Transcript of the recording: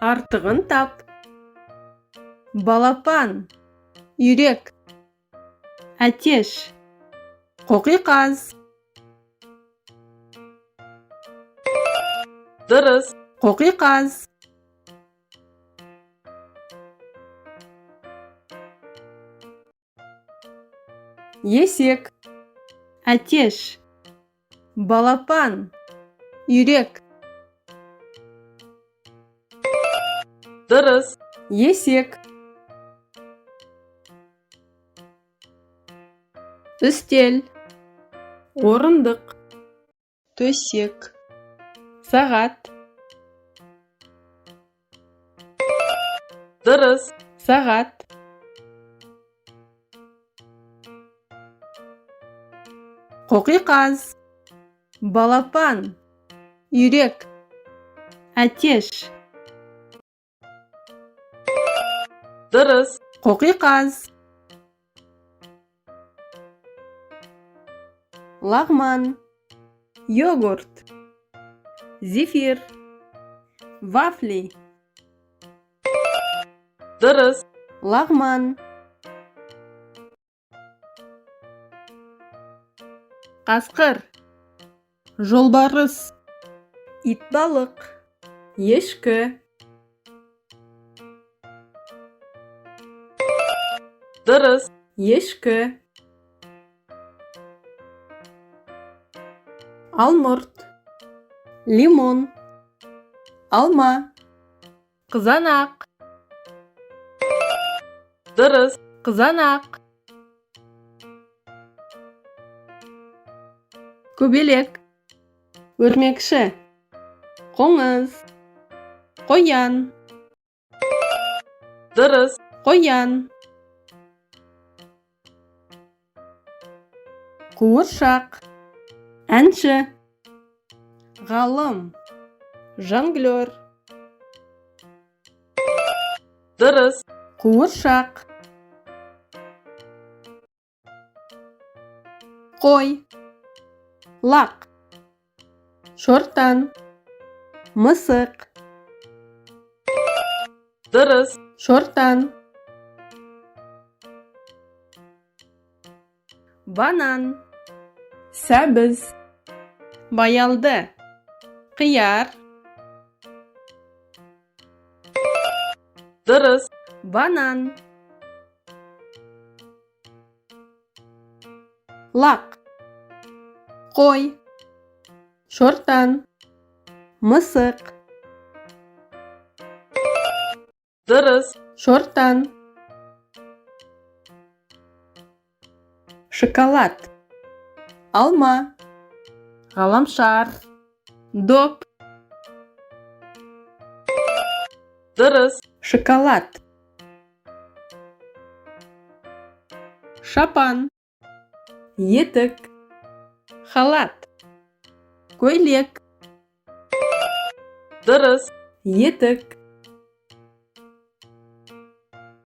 артығын тап. Балапан, үйрек. Әтеш, қоқиқаз. Дұрыс. Қоқиқаз. Есек, әтеш. Балапан, үйрек. Дұрыс. Есек. Үстел, орындық. Төсек, сағат. Дұрыс. Сағат. Қоқиқаз, балапан, үйрек. Әтеш, Дұрыс. қоқиқаз. Лағман, йогурт. Зефир, вафли. Дұрыс. Лағман. Қасқыр, жолбарыс. Итбалық, ешкі. Дұрыс. Ешкі. Алмұрт, лимон. Алма, қызанақ. Дұрыс. Қызанақ. Көбелек, өрмекші. Қоңыз, қоян. Дұрыс. Қоян. Қуыршақ, әнші. Ғалым, жонглер. Дұрыс. Қуыршақ. Қой, лақ. Шортан, мысық. Дұрыс. Шортан. Банан, сәбіз. Баялды, қияр. Дұрыс. Банан. Лақ. Қой, шортан, мысық. Дұрыс. Шортан. Шоколад, алма. Ғаламшар, доп. Дұрыс. Шоколад. Шапан, етік. Халат, көйлек. Дұрыс. Етік.